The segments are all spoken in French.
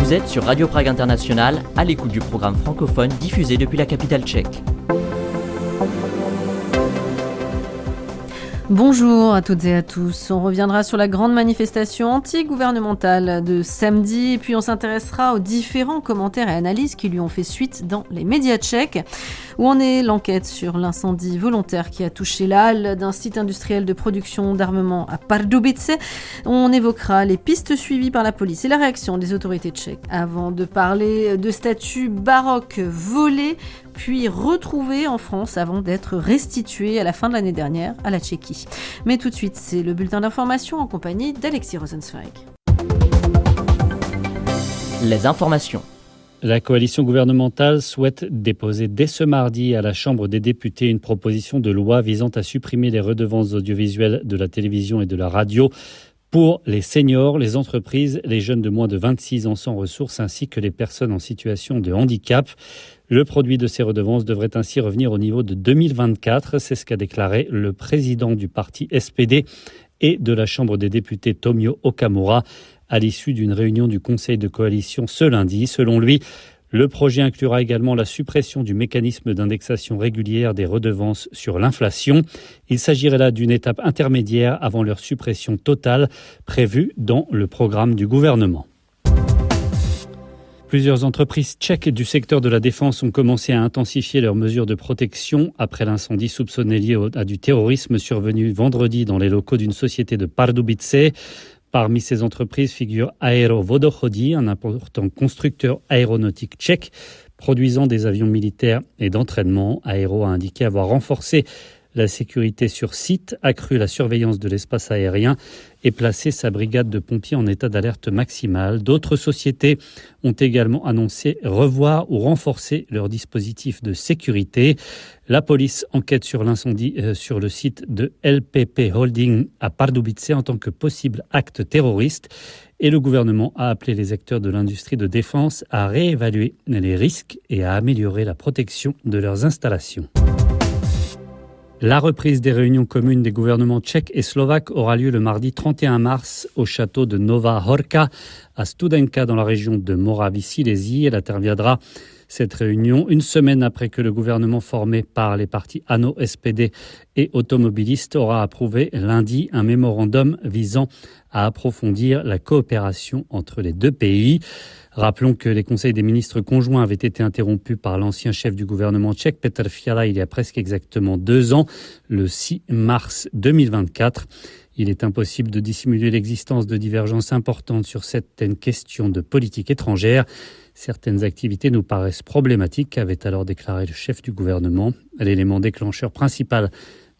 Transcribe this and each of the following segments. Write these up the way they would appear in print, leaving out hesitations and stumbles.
Vous êtes sur Radio Prague International, à l'écoute du programme francophone diffusé depuis la capitale tchèque. Bonjour à toutes et à tous. On reviendra sur la grande manifestation anti-gouvernementale de samedi et puis on s'intéressera aux différents commentaires et analyses qui lui ont fait suite dans les médias tchèques. Où en est l'enquête sur l'incendie volontaire qui a touché la halle d'un site industriel de production d'armement à Pardubice. On évoquera les pistes suivies par la police et la réaction des autorités tchèques avant de parler de statues baroques volées puis retrouvées en France avant d'être restituées à la fin de l'année dernière à la Tchéquie. Mais tout de suite, c'est le bulletin d'information en compagnie d'Alexis Rosenzweig. Les informations. La coalition gouvernementale souhaite déposer dès ce mardi à la Chambre des députés une proposition de loi visant à supprimer les redevances audiovisuelles de la télévision et de la radio pour les seniors, les entreprises, les jeunes de moins de 26 ans sans ressources ainsi que les personnes en situation de handicap. Le produit de ces redevances devrait ainsi revenir au niveau de 2024. C'est ce qu'a déclaré le président du parti SPD et de la Chambre des députés Tomio Okamura à l'issue d'une réunion du Conseil de coalition ce lundi. Selon lui, le projet inclura également la suppression du mécanisme d'indexation régulière des redevances sur l'inflation. Il s'agirait là d'une étape intermédiaire avant leur suppression totale prévue dans le programme du gouvernement. Plusieurs entreprises tchèques du secteur de la défense ont commencé à intensifier leurs mesures de protection après l'incendie soupçonné lié à du terrorisme survenu vendredi dans les locaux d'une société de Pardubice. Parmi ces entreprises figure Aero Vodochody, un important constructeur aéronautique tchèque produisant des avions militaires et d'entraînement. Aero a indiqué avoir renforcé la sécurité sur site, accru la surveillance de l'espace aérien et placé sa brigade de pompiers en état d'alerte maximale. D'autres sociétés ont également annoncé revoir ou renforcer leurs dispositifs de sécurité. La police enquête sur l'incendie sur le site de LPP Holding à Pardubice en tant que possible acte terroriste. Et le gouvernement a appelé les acteurs de l'industrie de défense à réévaluer les risques et à améliorer la protection de leurs installations. La reprise des réunions communes des gouvernements tchèques et slovaques aura lieu le mardi 31 mars au château de Nová Horka à Studenka dans la région de Moravie-Silésie. Elle interviendra cette réunion une semaine après que le gouvernement formé par les partis ANO, SPD et automobilistes aura approuvé lundi un mémorandum visant à approfondir la coopération entre les deux pays. Rappelons que les conseils des ministres conjoints avaient été interrompus par l'ancien chef du gouvernement tchèque, Petr Fiala, il y a presque exactement 2 ans, le 6 mars 2024. Il est impossible de dissimuler l'existence de divergences importantes sur certaines questions de politique étrangère. Certaines activités nous paraissent problématiques, avait alors déclaré le chef du gouvernement. L'élément déclencheur principal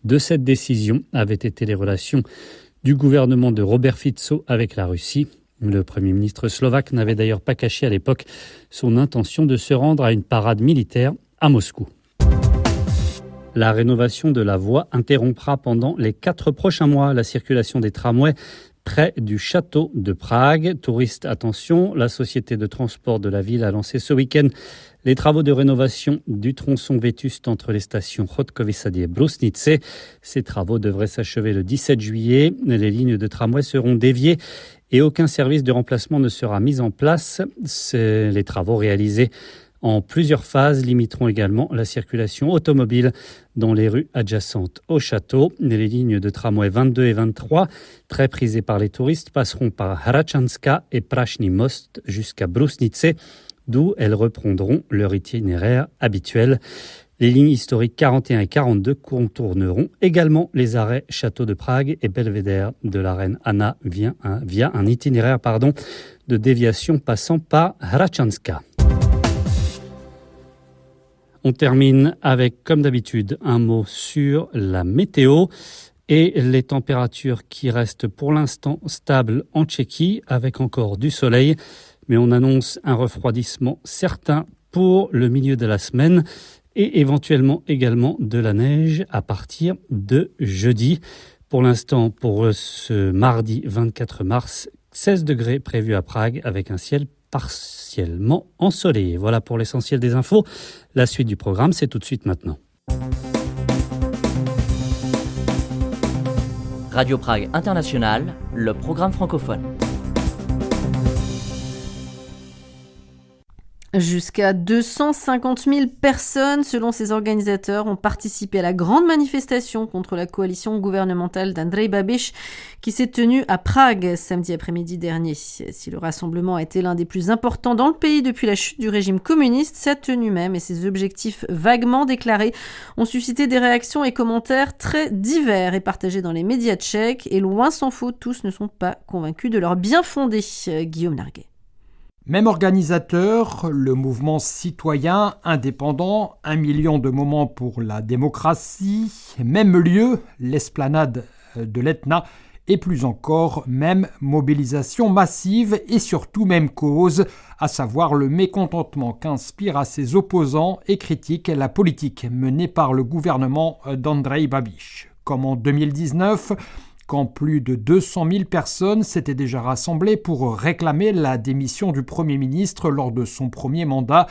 de cette décision avait été les relations du gouvernement de Robert Fico avec la Russie. Le Premier ministre slovaque n'avait d'ailleurs pas caché à l'époque son intention de se rendre à une parade militaire à Moscou. La rénovation de la voie interrompra pendant les 4 prochains mois la circulation des tramways près du château de Prague. Touristes, attention, la société de transport de la ville a lancé ce week-end les travaux de rénovation du tronçon vétuste entre les stations Chodkovice et Brusnice. Ces travaux devraient s'achever le 17 juillet. Les lignes de tramway seront déviées et aucun service de remplacement ne sera mis en place. Les travaux réalisés en plusieurs phases limiteront également la circulation automobile dans les rues adjacentes au château. Les lignes de tramway 22 et 23, très prisées par les touristes, passeront par Hračanská et Prašný most jusqu'à Brusnice, d'où elles reprendront leur itinéraire habituel. Les lignes historiques 41 et 42 contourneront également les arrêts Château de Prague et Belvédère de la Reine Anna via un itinéraire de déviation passant par Hračanská. On termine avec, comme d'habitude, un mot sur la météo et les températures qui restent pour l'instant stables en Tchéquie avec encore du soleil. Mais on annonce un refroidissement certain pour le milieu de la semaine et éventuellement également de la neige à partir de jeudi. Pour l'instant, pour ce mardi 24 mars, 16 degrés prévus à Prague avec un ciel partiellement ensoleillé. Voilà pour l'essentiel des infos. La suite du programme, c'est tout de suite maintenant. Radio Prague International, le programme francophone. Jusqu'à 250 000 personnes, selon ses organisateurs, ont participé à la grande manifestation contre la coalition gouvernementale d'Andrej Babiš qui s'est tenue à Prague samedi après-midi dernier. Si le rassemblement a été l'un des plus importants dans le pays depuis la chute du régime communiste, sa tenue même et ses objectifs vaguement déclarés ont suscité des réactions et commentaires très divers et partagés dans les médias tchèques. Et loin s'en faut, tous ne sont pas convaincus de leur bien fondé. Guillaume Narguet. Même organisateur, le mouvement citoyen indépendant, 1 million de moments pour la démocratie, même lieu, l'esplanade de l'Etna, et plus encore, même mobilisation massive et surtout même cause, à savoir le mécontentement qu'inspire à ses opposants et critiques la politique menée par le gouvernement d'Andrej Babiš. Comme en 2019, quand plus de 200 000 personnes s'étaient déjà rassemblées pour réclamer la démission du Premier ministre lors de son premier mandat,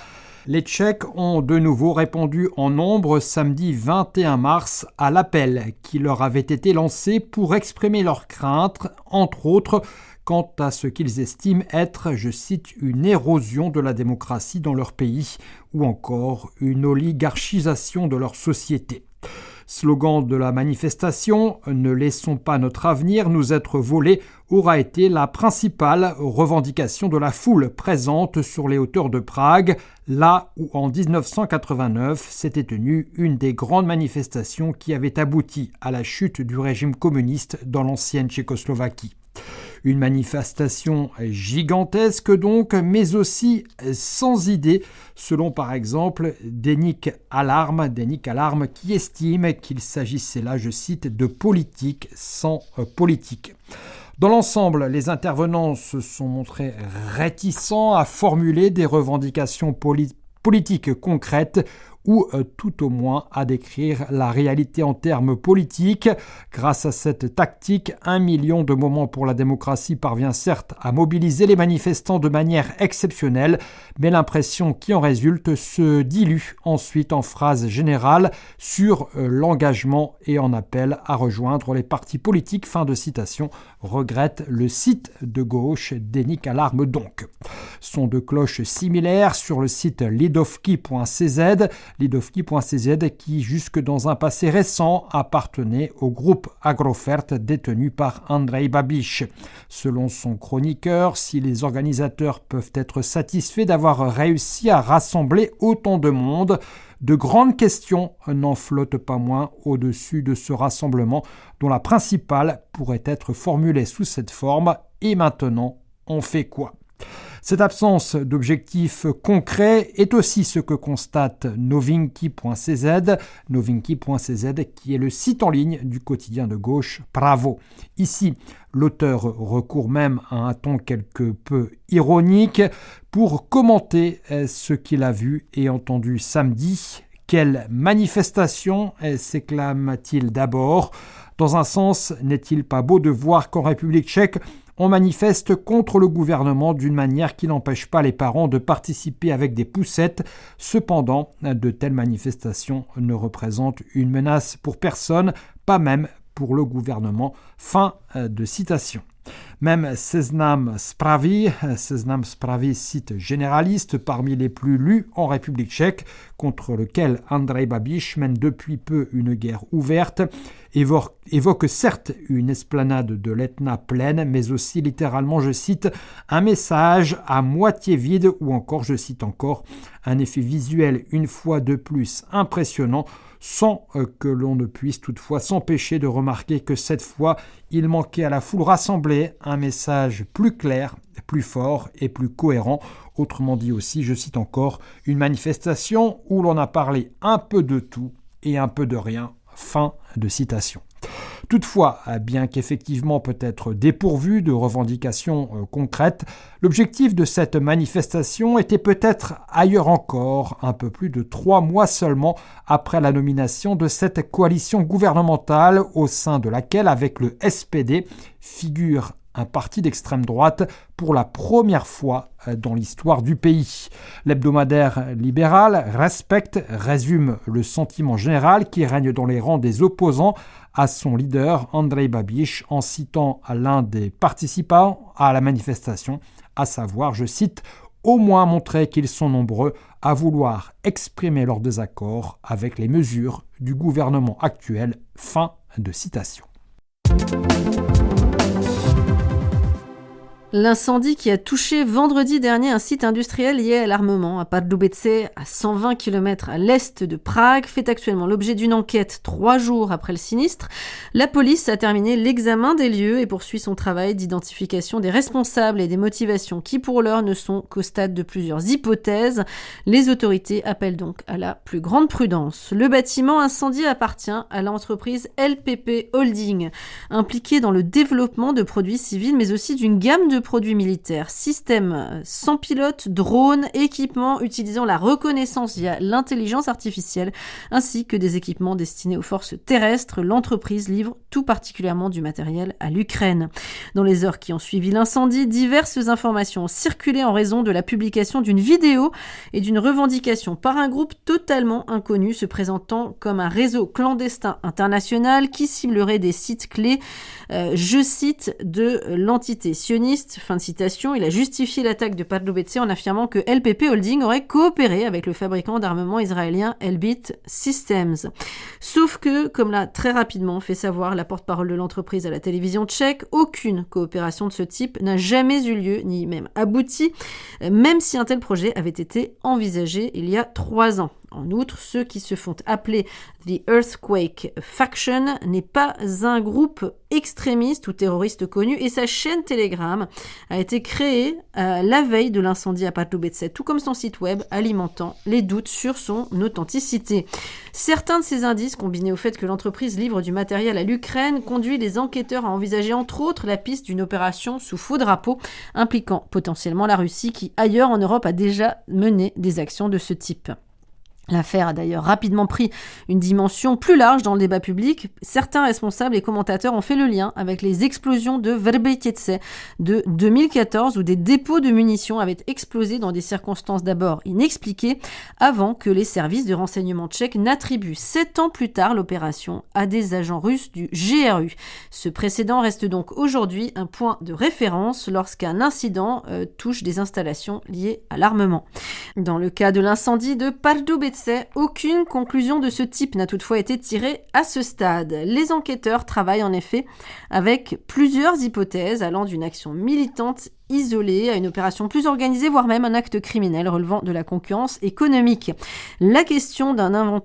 les Tchèques ont de nouveau répondu en nombre samedi 21 mars à l'appel qui leur avait été lancé pour exprimer leurs craintes, entre autres, quant à ce qu'ils estiment être, je cite, une érosion de la démocratie dans leur pays ou encore une oligarchisation de leur société. Slogan de la manifestation « Ne laissons pas notre avenir nous être volé » aura été la principale revendication de la foule présente sur les hauteurs de Prague, là où en 1989 s'était tenue une des grandes manifestations qui avait abouti à la chute du régime communiste dans l'ancienne Tchécoslovaquie. Une manifestation gigantesque donc, mais aussi sans idée, selon par exemple Denik Alarm qui estime qu'il s'agissait là, je cite, de politique sans politique. Dans l'ensemble, les intervenants se sont montrés réticents à formuler des revendications politiques concrètes ou tout au moins à décrire la réalité en termes politiques. Grâce à cette tactique, 1 million de moments pour la démocratie parvient certes à mobiliser les manifestants de manière exceptionnelle, mais l'impression qui en résulte se dilue ensuite en phrases générales sur l'engagement et en appel à rejoindre les partis politiques. Fin de citation, regrette le site de gauche Denik Alarm donc. Son de cloches similaires sur le site lidovki.cz qui, jusque dans un passé récent, appartenait au groupe Agrofert détenu par Andrej Babiš. Selon son chroniqueur, si les organisateurs peuvent être satisfaits d'avoir réussi à rassembler autant de monde, de grandes questions n'en flottent pas moins au-dessus de ce rassemblement, dont la principale pourrait être formulée sous cette forme « Et maintenant, on fait quoi ?» Cette absence d'objectifs concrets est aussi ce que constate Novinky.cz qui est le site en ligne du quotidien de gauche Pravo. Ici, l'auteur recourt même à un ton quelque peu ironique pour commenter ce qu'il a vu et entendu samedi. Quelle manifestation s'exclame-t-il d'abord. Dans un sens, n'est-il pas beau de voir qu'en République tchèque, on manifeste contre le gouvernement d'une manière qui n'empêche pas les parents de participer avec des poussettes. Cependant, de telles manifestations ne représentent une menace pour personne, pas même pour le gouvernement. Fin de citation. Même Seznam Zprávy, site généraliste parmi les plus lus en République tchèque, contre lequel Andrej Babiš mène depuis peu une guerre ouverte, évoque certes une esplanade de l'Etna pleine, mais aussi littéralement, je cite, un message à moitié vide ou encore, je cite encore, un effet visuel une fois de plus impressionnant, sans que l'on ne puisse toutefois s'empêcher de remarquer que cette fois, il manquait à la foule rassemblée un message plus clair, plus fort et plus cohérent. Autrement dit aussi, je cite encore, une manifestation où l'on a parlé un peu de tout et un peu de rien. Fin de citation. Toutefois, bien qu'effectivement peut-être dépourvu de revendications concrètes, l'objectif de cette manifestation était peut-être ailleurs encore, un peu plus de 3 mois seulement après la nomination de cette coalition gouvernementale au sein de laquelle, avec le SPD, figure un parti d'extrême droite pour la première fois dans l'histoire du pays. L'hebdomadaire libéral Respect résume le sentiment général qui règne dans les rangs des opposants à son leader Andrej Babiš en citant l'un des participants à la manifestation, à savoir, je cite, « au moins montrer qu'ils sont nombreux à vouloir exprimer leur désaccord avec les mesures du gouvernement actuel. Fin de citation. L'incendie qui a touché vendredi dernier un site industriel lié à l'armement à Pardubice, à 120 km à l'est de Prague, fait actuellement l'objet d'une enquête 3 jours après le sinistre. La police a terminé l'examen des lieux et poursuit son travail d'identification des responsables et des motivations qui pour l'heure ne sont qu'au stade de plusieurs hypothèses. Les autorités appellent donc à la plus grande prudence. Le bâtiment incendié appartient à l'entreprise LPP Holding, impliquée dans le développement de produits civils mais aussi d'une gamme de produits militaires, systèmes sans pilote, drones, équipements utilisant la reconnaissance via l'intelligence artificielle, ainsi que des équipements destinés aux forces terrestres. L'entreprise livre tout particulièrement du matériel à l'Ukraine. Dans les heures qui ont suivi l'incendie, diverses informations ont circulé en raison de la publication d'une vidéo et d'une revendication par un groupe totalement inconnu se présentant comme un réseau clandestin international qui ciblerait des sites clés, je cite, de l'entité sioniste. Fin de citation. Il a justifié l'attaque de Pardubice en affirmant que LPP Holding aurait coopéré avec le fabricant d'armement israélien Elbit Systems. Sauf que, comme l'a très rapidement fait savoir la porte-parole de l'entreprise à la télévision tchèque, aucune coopération de ce type n'a jamais eu lieu, ni même abouti, même si un tel projet avait été envisagé il y a 3 ans. En outre, ceux qui se font appeler The Earthquake Faction n'est pas un groupe extrémiste ou terroriste connu et sa chaîne Telegram a été créée la veille de l'incendie à Pardubice, tout comme son site web, alimentant les doutes sur son authenticité. Certains de ces indices, combinés au fait que l'entreprise livre du matériel à l'Ukraine, conduit les enquêteurs à envisager entre autres la piste d'une opération sous faux drapeau impliquant potentiellement la Russie qui, ailleurs en Europe, a déjà mené des actions de ce type. L'affaire a d'ailleurs rapidement pris une dimension plus large dans le débat public. Certains responsables et commentateurs ont fait le lien avec les explosions de Verbetice de 2014 où des dépôts de munitions avaient explosé dans des circonstances d'abord inexpliquées avant que les services de renseignement tchèques n'attribuent 7 ans plus tard l'opération à des agents russes du GRU. Ce précédent reste donc aujourd'hui un point de référence lorsqu'un incident touche des installations liées à l'armement. Dans le cas de l'incendie de Pardubice, aucune conclusion de ce type n'a toutefois été tirée à ce stade. Les enquêteurs travaillent en effet avec plusieurs hypothèses allant d'une action militante isolée à une opération plus organisée, voire même un acte criminel relevant de la concurrence économique. La question d'un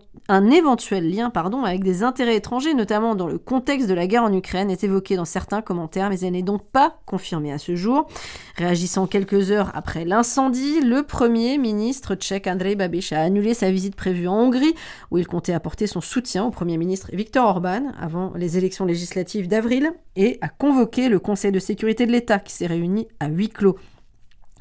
éventuel lien avec des intérêts étrangers, notamment dans le contexte de la guerre en Ukraine, est évoquée dans certains commentaires, mais elle n'est donc pas confirmée à ce jour. Réagissant quelques heures après l'incendie, le Premier ministre tchèque Andrej Babiš a annulé sa visite prévue en Hongrie, où il comptait apporter son soutien au Premier ministre Viktor Orban avant les élections législatives d'avril, et a convoqué le Conseil de sécurité de l'État qui s'est réuni à huis clos.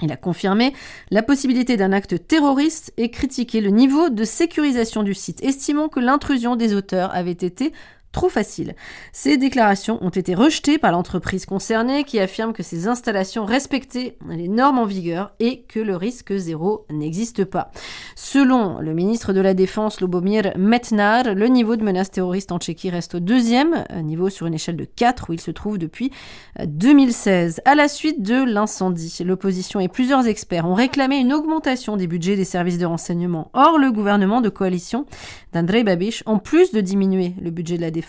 Il a confirmé la possibilité d'un acte terroriste et critiqué le niveau de sécurisation du site, estimant que l'intrusion des auteurs avait été trop facile. Ces déclarations ont été rejetées par l'entreprise concernée qui affirme que ces installations respectaient les normes en vigueur et que le risque zéro n'existe pas. Selon le ministre de la Défense Lubomir Metnar, le niveau de menace terroriste en Tchéquie reste au 2e niveau sur une échelle de 4 où il se trouve depuis 2016. À la suite de l'incendie, l'opposition et plusieurs experts ont réclamé une augmentation des budgets des services de renseignement. Or, le gouvernement de coalition d'Andrej Babiš, en plus de diminuer le budget de la Défense,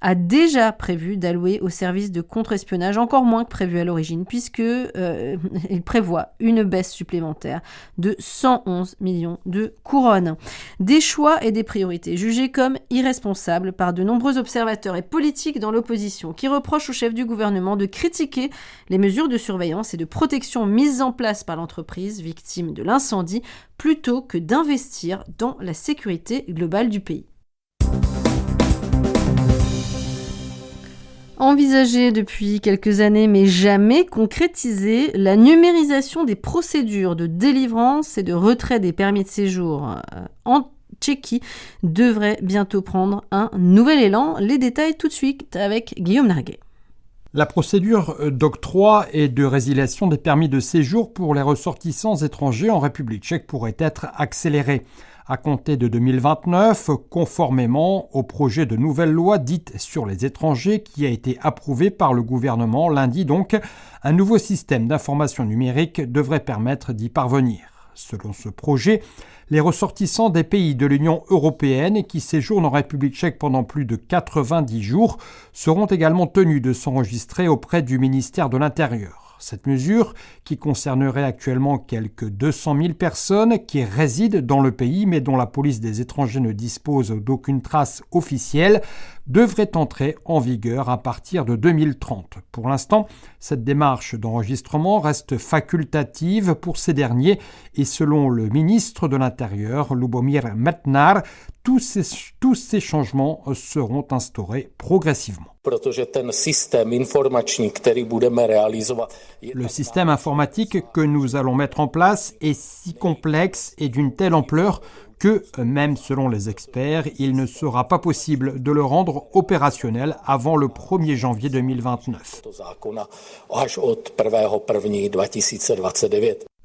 a déjà prévu d'allouer au service de contre-espionnage encore moins que prévu à l'origine, puisqu'il prévoit une baisse supplémentaire de 111 millions de couronnes. Des choix et des priorités jugés comme irresponsables par de nombreux observateurs et politiques dans l'opposition, qui reprochent au chef du gouvernement de critiquer les mesures de surveillance et de protection mises en place par l'entreprise victime de l'incendie, plutôt que d'investir dans la sécurité globale du pays. Envisagée depuis quelques années mais jamais concrétisée, la numérisation des procédures de délivrance et de retrait des permis de séjour en Tchéquie devrait bientôt prendre un nouvel élan. Les détails tout de suite avec Guillaume Narguet. La procédure d'octroi et de résiliation des permis de séjour pour les ressortissants étrangers en République tchèque pourrait être accélérée. à compter de 2029, conformément au projet de nouvelle loi dite sur les étrangers qui a été approuvé par le gouvernement lundi donc. Un nouveau système d'information numérique devrait permettre d'y parvenir. Selon ce projet, les ressortissants des pays de l'Union européenne qui séjournent en République tchèque pendant plus de 90 jours seront également tenus de s'enregistrer auprès du ministère de l'Intérieur. Cette mesure, qui concernerait actuellement quelques 200 000 personnes qui résident dans le pays mais dont la police des étrangers ne dispose d'aucune trace officielle, devrait entrer en vigueur à partir de 2030. Pour l'instant, cette démarche d'enregistrement reste facultative pour ces derniers et selon le ministre de l'Intérieur, Lubomír Metnar, tous ces changements seront instaurés progressivement. Le système informatique que nous allons mettre en place est si complexe et d'une telle ampleur que, même selon les experts, il ne sera pas possible de le rendre opérationnel avant le 1er janvier 2029.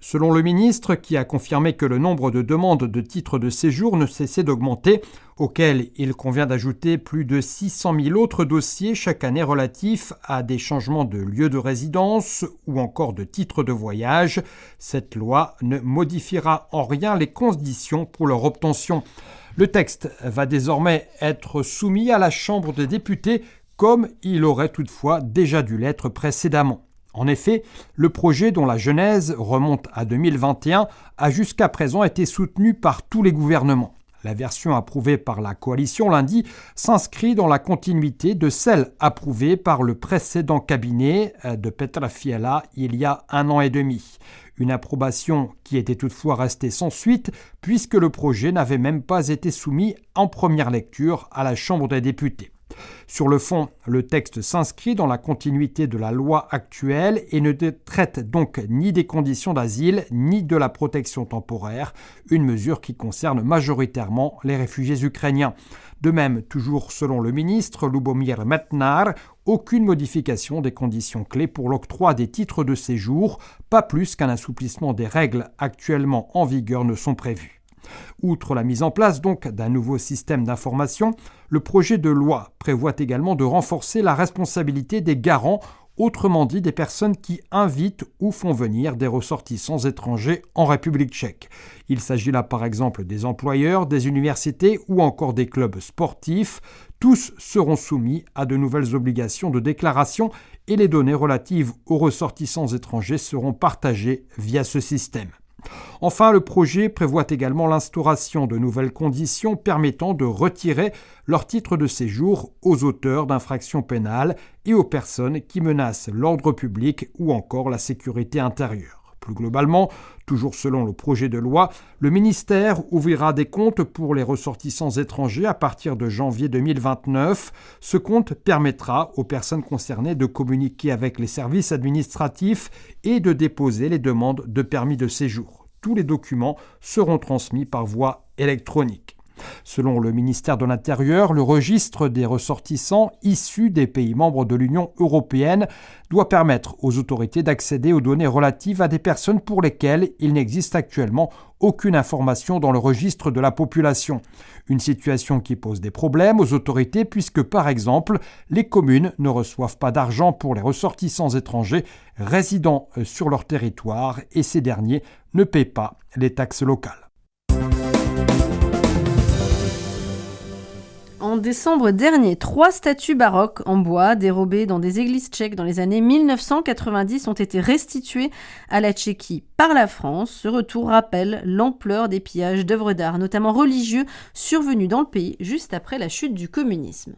Selon le ministre, qui a confirmé que le nombre de demandes de titres de séjour ne cessait d'augmenter, auquel il convient d'ajouter plus de 600 000 autres dossiers chaque année relatifs à des changements de lieu de résidence ou encore de titres de voyage, cette loi ne modifiera en rien les conditions pour leur obtention. Le texte va désormais être soumis à la Chambre des députés, comme il aurait toutefois déjà dû l'être précédemment. En effet, le projet dont la genèse remonte à 2021 a jusqu'à présent été soutenu par tous les gouvernements. La version approuvée par la coalition lundi s'inscrit dans la continuité de celle approuvée par le précédent cabinet de Petra Fiala il y a 1 an et demi. Une approbation qui était toutefois restée sans suite puisque le projet n'avait même pas été soumis en première lecture à la Chambre des députés. Sur le fond, le texte s'inscrit dans la continuité de la loi actuelle et ne traite donc ni des conditions d'asile ni de la protection temporaire, une mesure qui concerne majoritairement les réfugiés ukrainiens. De même, toujours selon le ministre Lubomír Metnar, aucune modification des conditions clés pour l'octroi des titres de séjour, pas plus qu'un assouplissement des règles actuellement en vigueur ne sont prévues. Outre la mise en place donc d'un nouveau système d'information, le projet de loi prévoit également de renforcer la responsabilité des garants, autrement dit des personnes qui invitent ou font venir des ressortissants étrangers en République tchèque. Il s'agit là par exemple des employeurs, des universités ou encore des clubs sportifs. Tous seront soumis à de nouvelles obligations de déclaration et les données relatives aux ressortissants étrangers seront partagées via ce système. Enfin, le projet prévoit également l'instauration de nouvelles conditions permettant de retirer leur titre de séjour aux auteurs d'infractions pénales et aux personnes qui menacent l'ordre public ou encore la sécurité intérieure. Plus globalement, toujours selon le projet de loi, le ministère ouvrira des comptes pour les ressortissants étrangers à partir de janvier 2029. Ce compte permettra aux personnes concernées de communiquer avec les services administratifs et de déposer les demandes de permis de séjour. Tous les documents seront transmis par voie électronique. Selon le ministère de l'Intérieur, le registre des ressortissants issus des pays membres de l'Union européenne doit permettre aux autorités d'accéder aux données relatives à des personnes pour lesquelles il n'existe actuellement aucune information dans le registre de la population. Une situation qui pose des problèmes aux autorités puisque, par exemple, les communes ne reçoivent pas d'argent pour les ressortissants étrangers résidant sur leur territoire et ces derniers ne paient pas les taxes locales. En décembre dernier, 3 statues baroques en bois dérobées dans des églises tchèques dans les années 1990 ont été restituées à la Tchéquie par la France. Ce retour rappelle l'ampleur des pillages d'œuvres d'art, notamment religieux, survenus dans le pays juste après la chute du communisme.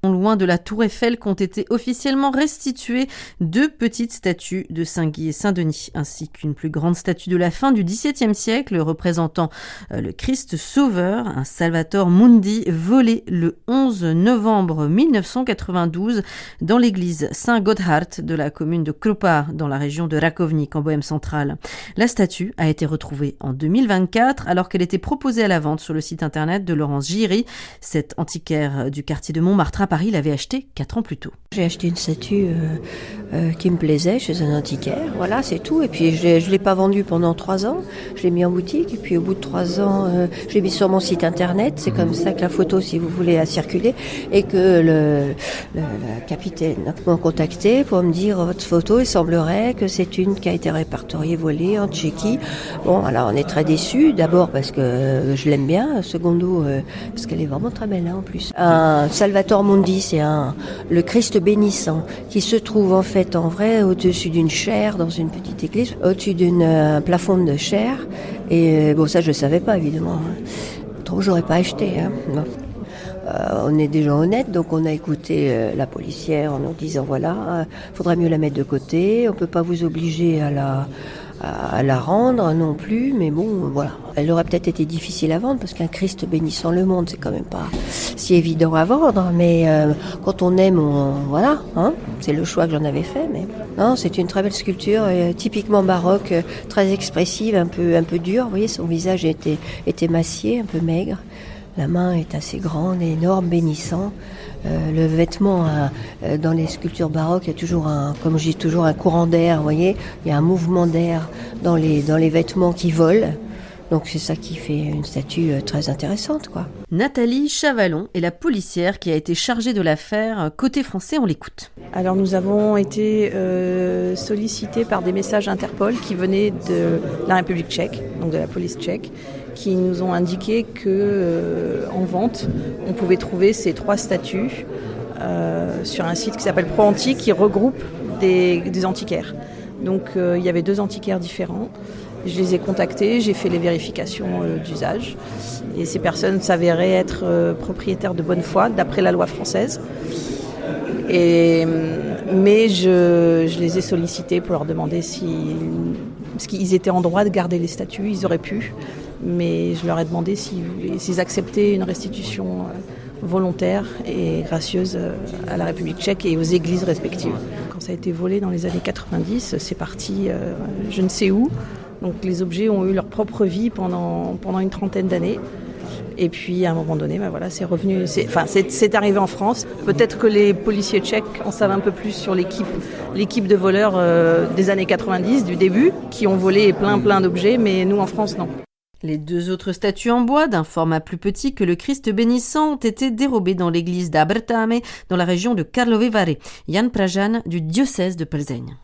Loin de la tour Eiffel qu'ont été officiellement restituées 2 petites statues de Saint-Guy et Saint-Denis, ainsi qu'une plus grande statue de la fin du XVIIe siècle représentant le Christ Sauveur, un Salvator Mundi volé le 11 novembre 1992 dans l'église Saint-Gotthard de la commune de Krupa, dans la région de Rakovník en Bohême centrale. La statue a été retrouvée en 2024 alors qu'elle était proposée à la vente sur le site internet de Laurence Giry, cet antiquaire du quartier de Montmartre À Paris, il l'avait acheté 4 ans plus tôt. J'ai acheté une statue qui me plaisait chez un antiquaire, voilà, c'est tout. Et puis je ne l'ai pas vendue pendant 3 ans, je l'ai mis en boutique. Et puis au bout de 3 ans, je l'ai mis sur mon site internet. C'est comme ça que la photo, si vous voulez, a circulé. Et que le capitaine m'a contacté pour me dire, votre photo, il semblerait que c'est une qui a été répertoriée, volée en Tchéquie. Bon, alors on est très déçus, d'abord parce que je l'aime bien, secondo, parce qu'elle est vraiment très belle, en plus. Un Salvator Mundi, c'est le Christ bénissant, qui se trouve en fait en vrai au-dessus d'une chaire dans une petite église, au-dessus d'un plafond de chaire. Et bon, ça je ne savais pas évidemment. Trop j'aurais pas acheté. Hein. Non. On est des gens honnêtes, donc on a écouté la policière en nous disant voilà, faudrait mieux la mettre de côté, on peut pas vous obliger à la rendre non plus, mais bon, voilà. Elle aurait peut-être été difficile à vendre parce qu'un Christ bénissant le monde, c'est quand même pas si évident à vendre, mais quand on aime, voilà, hein, c'est le choix que j'en avais fait, mais non, c'est une très belle sculpture, typiquement baroque, très expressive, un peu dure, vous voyez, son visage était massier, un peu maigre. La main est assez grande, énorme, bénissant. Le vêtement, dans les sculptures baroques, il y a toujours comme je dis toujours, un courant d'air, vous voyez. Il y a un mouvement d'air dans les vêtements qui volent. Donc c'est ça qui fait une statue très intéressante, quoi. Nathalie Chavalon est la policière qui a été chargée de l'affaire. Côté français, on l'écoute. Alors nous avons été sollicités par des messages Interpol qui venaient de la République tchèque, donc de la police tchèque, qui nous ont indiqué que en vente, on pouvait trouver ces 3 statues sur un site qui s'appelle ProAntique, qui regroupe des antiquaires. Donc il y avait 2 antiquaires différents. Je les ai contactés, j'ai fait les vérifications d'usage. Et ces personnes s'avéraient être propriétaires de bonne foi, d'après la loi française. Mais je les ai sollicités pour leur demander parce qu'ils étaient en droit de garder les statues, ils auraient pu. Mais je leur ai demandé s'ils acceptaient une restitution volontaire et gracieuse à la République tchèque et aux églises respectives. Quand ça a été volé dans les années 90, c'est parti je ne sais où. Donc les objets ont eu leur propre vie pendant une trentaine d'années. Et puis à un moment donné, voilà, c'est revenu. C'est arrivé en France. Peut-être que les policiers tchèques en savent un peu plus sur l'équipe de voleurs des années 90, du début, qui ont volé plein d'objets, mais nous en France, non. Les 2 autres statues en bois, d'un format plus petit que le Christ bénissant, ont été dérobées dans l'église d'Abertame, dans la région de Karlovy Vary. Jan Pražan, du diocèse de Plzeň.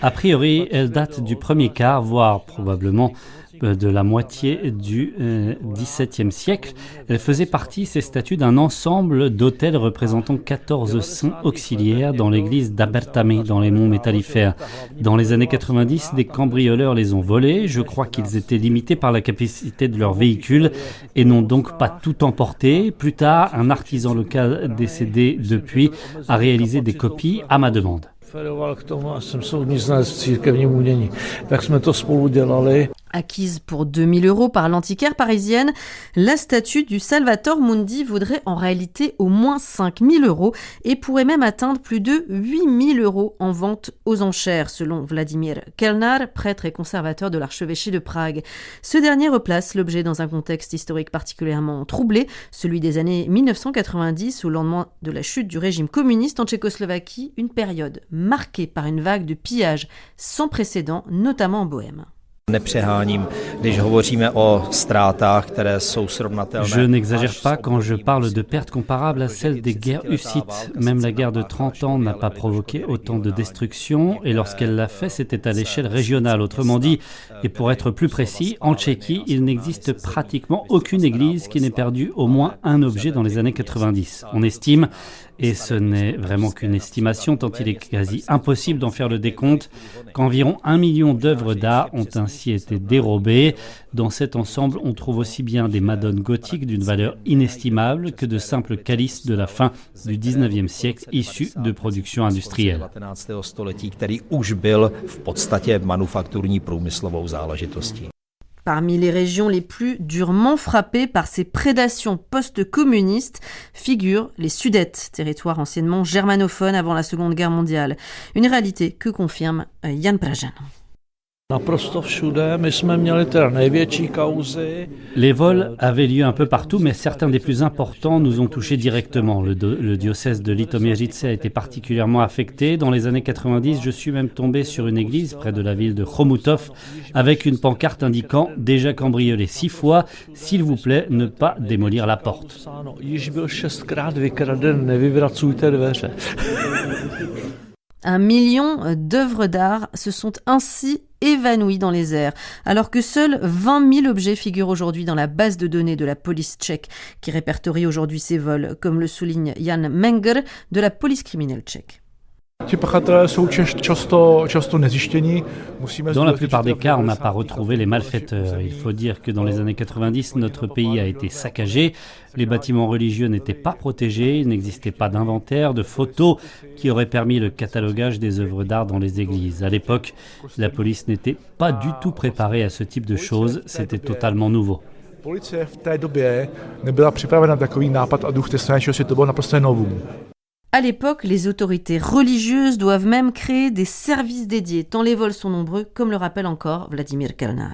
A priori, elle date du premier quart, voire probablement de la moitié du XVIIe siècle. Elle faisait partie, ces statues, d'un ensemble d'autels représentant 14 saints auxiliaires dans l'église d'Abertame, dans les monts Métallifères. Dans les années 90, des cambrioleurs les ont volées. Je crois qu'ils étaient limités par la capacité de leur véhicule et n'ont donc pas tout emporté. Plus tard, un artisan local décédé depuis a réalisé des copies à ma demande. Acquise pour 2 000 € par l'antiquaire parisienne, la statue du Salvator Mundi vaudrait en réalité au moins 5 000 € et pourrait même atteindre plus de 8 000 € en vente aux enchères, selon Vladimir Kelnar, prêtre et conservateur de l'archevêché de Prague. Ce dernier replace l'objet dans un contexte historique particulièrement troublé, celui des années 1990, au lendemain de la chute du régime communiste en Tchécoslovaquie, une période marquée par une vague de pillages sans précédent, notamment en Bohême. Je n'exagère pas quand je parle de pertes comparables à celles des guerres hussites. Même la guerre de 30 ans n'a pas provoqué autant de destruction et lorsqu'elle l'a fait, c'était à l'échelle régionale. Autrement dit, et pour être plus précis, en Tchéquie, il n'existe pratiquement aucune église qui n'ait perdu au moins un objet dans les années 90. On estime, et ce n'est vraiment qu'une estimation tant il est quasi impossible d'en faire le décompte, qu'environ 1 million d'œuvres d'art ont ainsi été dérobées. Dans cet ensemble, on trouve aussi bien des madones gothiques d'une valeur inestimable que de simples calices de la fin du 19e siècle issus de production industrielle. Parmi les régions les plus durement frappées par ces prédations post-communistes figurent les Sudètes, territoires anciennement germanophones avant la Seconde Guerre mondiale. Une réalité que confirme Jan Pražan. Les vols avaient lieu un peu partout, mais certains des plus importants nous ont touchés directement. Le diocèse de Litoměřice a été particulièrement affecté. Dans les années 90, je suis même tombé sur une église près de la ville de Chomutov avec une pancarte indiquant « Déjà cambriolé 6 fois, s'il vous plaît, ne pas démolir la porte ». Un million d'œuvres d'art se sont ainsi évanouies dans les airs, alors que seuls 20 000 objets figurent aujourd'hui dans la base de données de la police tchèque, qui répertorie aujourd'hui ces vols, comme le souligne Jan Menger de la police criminelle tchèque. Dans la plupart des cas, on n'a pas retrouvé les malfaiteurs. Il faut dire que dans les années 90, notre pays a été saccagé. Les bâtiments religieux n'étaient pas protégés. Il n'existait pas d'inventaire, de photos qui auraient permis le catalogage des œuvres d'art dans les églises. À l'époque, la police n'était pas du tout préparée à ce type de choses. C'était totalement nouveau. Policie v té době nebyla připravena na takový nápad a druh trestného činu, to bylo naprosto novum. À l'époque, les autorités religieuses doivent même créer des services dédiés, tant les vols sont nombreux, comme le rappelle encore Vladimír Kellner.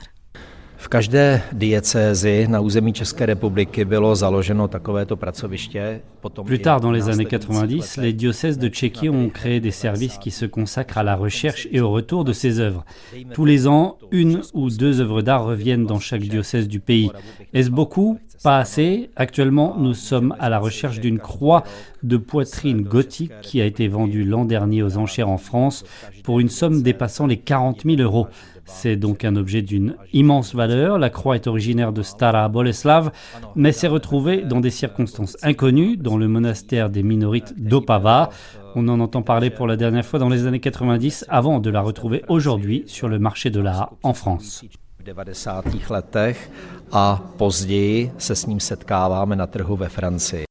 V každé diecézi na území České republiky bylo založeno takovéto pracoviště. Plus tard, dans les années 90, les diocèses de Tchéquie ont créé des services qui se consacrent à la recherche et au retour de ces œuvres. Tous les ans, 1 ou 2 œuvres d'art reviennent dans chaque diocèse du pays. Est-ce beaucoup ? Pas assez. Actuellement, nous sommes à la recherche d'une croix de poitrine gothique qui a été vendue l'an dernier aux enchères en France pour une somme dépassant les 40 000 €. C'est donc un objet d'une immense valeur. La croix est originaire de Stara Boleslav, mais s'est retrouvée dans des circonstances inconnues dans le monastère des Minorites d'Opava. On en entend parler pour la dernière fois dans les années 90 avant de la retrouver aujourd'hui sur le marché de l'art en France. V 90. letech a později se s ním setkáváme na trhu ve Francii.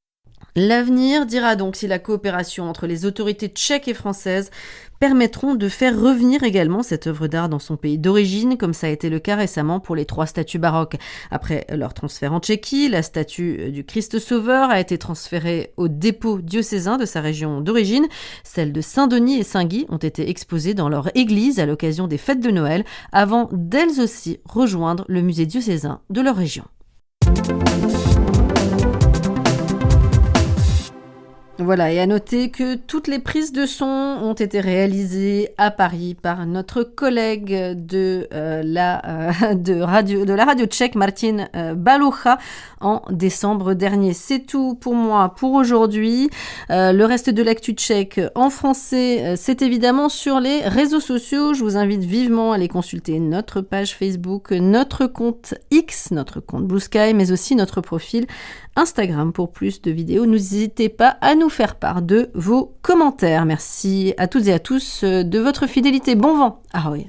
L'avenir dira donc si la coopération entre les autorités tchèques et françaises permettront de faire revenir également cette œuvre d'art dans son pays d'origine, comme ça a été le cas récemment pour les 3 statues baroques. Après leur transfert en Tchéquie, la statue du Christ Sauveur a été transférée au dépôt diocésain de sa région d'origine. Celles de Saint-Denis et Saint-Guy ont été exposées dans leur église à l'occasion des fêtes de Noël, avant d'elles aussi rejoindre le musée diocésain de leur région. Voilà, et à noter que toutes les prises de son ont été réalisées à Paris par notre collègue de la radio tchèque Martin Balucha en décembre dernier. C'est tout pour moi pour aujourd'hui. Le reste de l'actu tchèque en français, c'est évidemment sur les réseaux sociaux. Je vous invite vivement à aller consulter notre page Facebook, notre compte X, notre compte Blue Sky, mais aussi notre profil Instagram pour plus de vidéos. N'hésitez pas à nous faire part de vos commentaires. Merci à toutes et à tous de votre fidélité. Bon vent. Ahoy.